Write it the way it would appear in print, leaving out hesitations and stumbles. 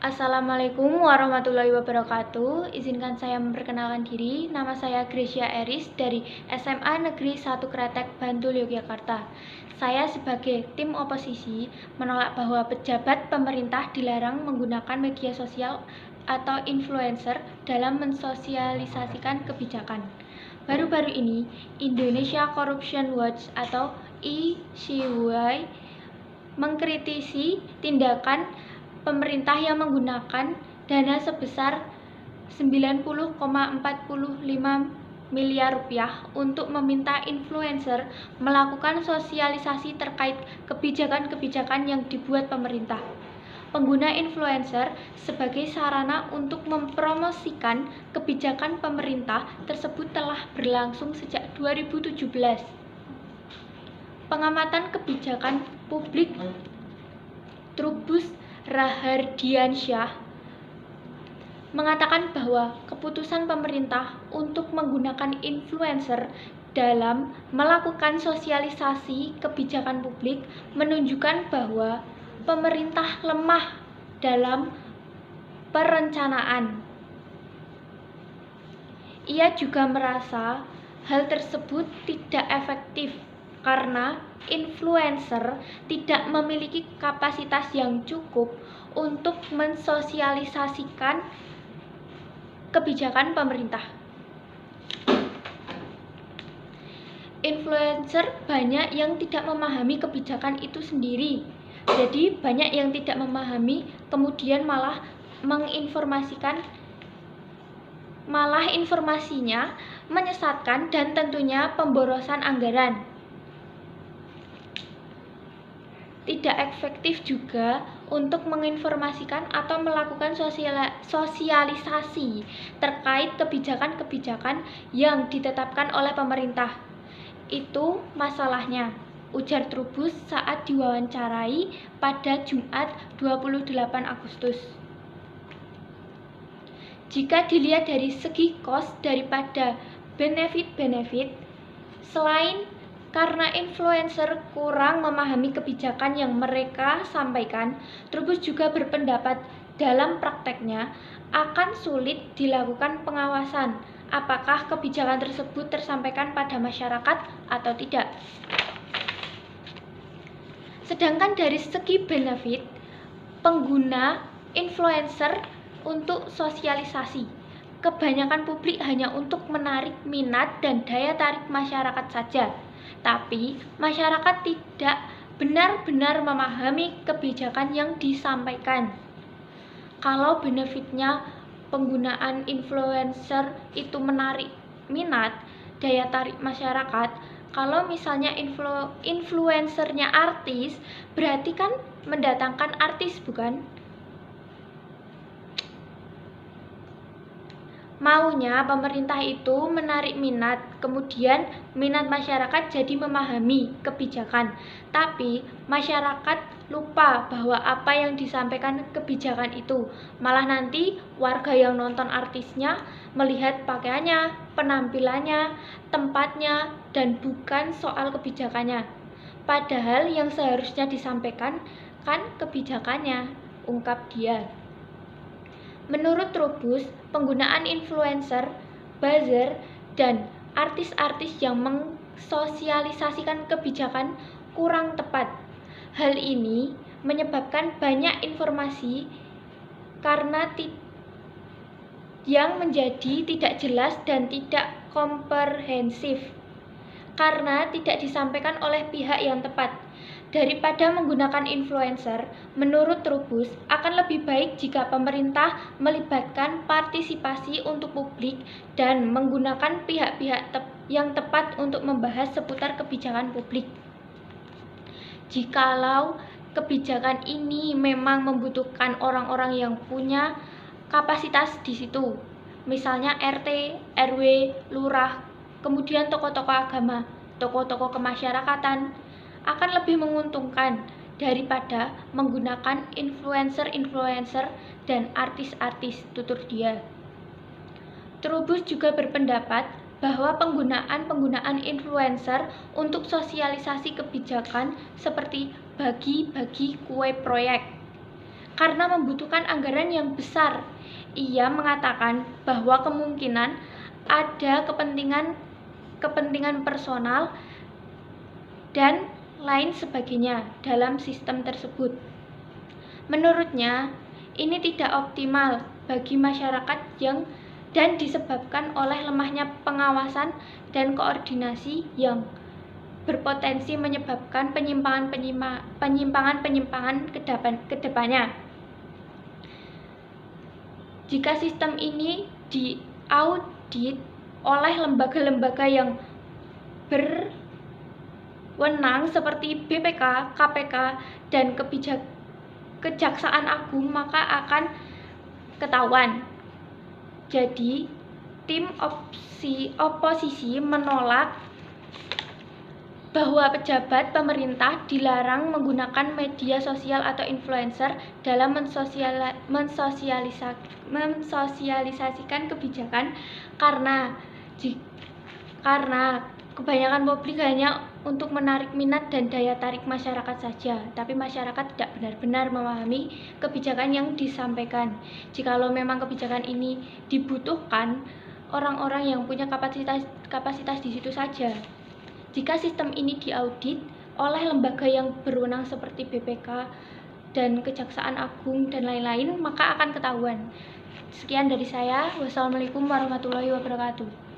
Assalamualaikum warahmatullahi wabarakatuh. Izinkan saya memperkenalkan diri. Nama saya Gracia Eris dari SMA Negeri 1 Kretek, Bantul, Yogyakarta. Saya sebagai tim oposisi menolak bahwa pejabat pemerintah dilarang menggunakan media sosial atau influencer dalam mensosialisasikan kebijakan. Baru-baru ini, Indonesia Corruption Watch atau ICW mengkritisi tindakan pemerintah yang menggunakan dana sebesar 90,45 miliar rupiah untuk meminta influencer melakukan sosialisasi terkait kebijakan-kebijakan yang dibuat pemerintah. Pengguna influencer sebagai sarana untuk mempromosikan kebijakan pemerintah tersebut telah berlangsung sejak 2017. Pengamatan kebijakan publik Trubus Rahardiansyah mengatakan bahwa keputusan pemerintah untuk menggunakan influencer dalam melakukan sosialisasi kebijakan publik menunjukkan bahwa pemerintah lemah dalam perencanaan. Ia juga merasa hal tersebut tidak efektif karena influencer tidak memiliki kapasitas yang cukup untuk mensosialisasikan kebijakan pemerintah. Influencer banyak yang tidak memahami kebijakan itu sendiri. Jadi banyak yang tidak memahami kemudian malah menginformasikan, malah informasinya menyesatkan dan tentunya pemborosan anggaran. Tidak efektif juga untuk menginformasikan atau melakukan sosialisasi terkait kebijakan-kebijakan yang ditetapkan oleh pemerintah. Itu masalahnya, ujar Trubus saat diwawancarai pada Jumat 28 Agustus. Jika dilihat dari segi cost daripada benefit-benefit, selain karena influencer kurang memahami kebijakan yang mereka sampaikan, Trubus juga berpendapat dalam prakteknya akan sulit dilakukan pengawasan apakah kebijakan tersebut tersampaikan pada masyarakat atau tidak. Sedangkan dari segi benefit, pengguna influencer untuk sosialisasi, kebanyakan publik hanya untuk menarik minat dan daya tarik masyarakat saja. Tapi masyarakat tidak benar-benar memahami kebijakan yang disampaikan. Kalau benefitnya penggunaan influencer itu menarik minat, daya tarik masyarakat, kalau misalnya influencernya artis, berarti kan mendatangkan artis, bukan? Maunya pemerintah itu menarik minat, kemudian minat masyarakat jadi memahami kebijakan. Tapi masyarakat lupa bahwa apa yang disampaikan kebijakan itu. Malah nanti warga yang nonton artisnya melihat pakaiannya, penampilannya, tempatnya, dan bukan soal kebijakannya. Padahal yang seharusnya disampaikan kan kebijakannya, ungkap dia. Menurut Trubus, penggunaan influencer, buzzer, dan artis-artis yang mensosialisasikan kebijakan kurang tepat. Hal ini menyebabkan banyak informasi karena yang menjadi tidak jelas dan tidak komprehensif karena tidak disampaikan oleh pihak yang tepat. Daripada menggunakan influencer, menurut Trubus akan lebih baik jika pemerintah melibatkan partisipasi untuk publik dan menggunakan pihak-pihak yang tepat untuk membahas seputar kebijakan publik. Jikalau kebijakan ini memang membutuhkan orang-orang yang punya kapasitas di situ, misalnya RT, RW, lurah, kemudian tokoh-tokoh agama, tokoh-tokoh kemasyarakatan, akan lebih menguntungkan daripada menggunakan influencer-influencer dan artis-artis, tutur dia. Trubus juga berpendapat bahwa penggunaan influencer untuk sosialisasi kebijakan seperti bagi-bagi kue proyek. karena membutuhkan anggaran yang besar. Ia mengatakan bahwa kemungkinan ada kepentingan personal dan lain sebagainya dalam sistem tersebut. Menurutnya, ini tidak optimal bagi masyarakat dan disebabkan oleh lemahnya pengawasan dan koordinasi yang berpotensi menyebabkan penyimpangan ke depannya. Jika sistem ini diaudit oleh lembaga-lembaga yang berwenang seperti BPK, KPK, dan Kejaksaan Agung, maka akan ketahuan. Jadi, tim oposisi menolak bahwa pejabat pemerintah dilarang menggunakan media sosial atau influencer dalam mensosialisasikan kebijakan karena kebanyakan publik hanya untuk menarik minat dan daya tarik masyarakat saja, tapi masyarakat tidak benar-benar memahami kebijakan yang disampaikan. Jikalau memang kebijakan ini dibutuhkan, orang-orang yang punya kapasitas di situ saja. Jika sistem ini diaudit oleh lembaga yang berwenang seperti BPK dan Kejaksaan Agung dan lain-lain, maka akan ketahuan. Sekian dari saya. Wassalamualaikum warahmatullahi wabarakatuh.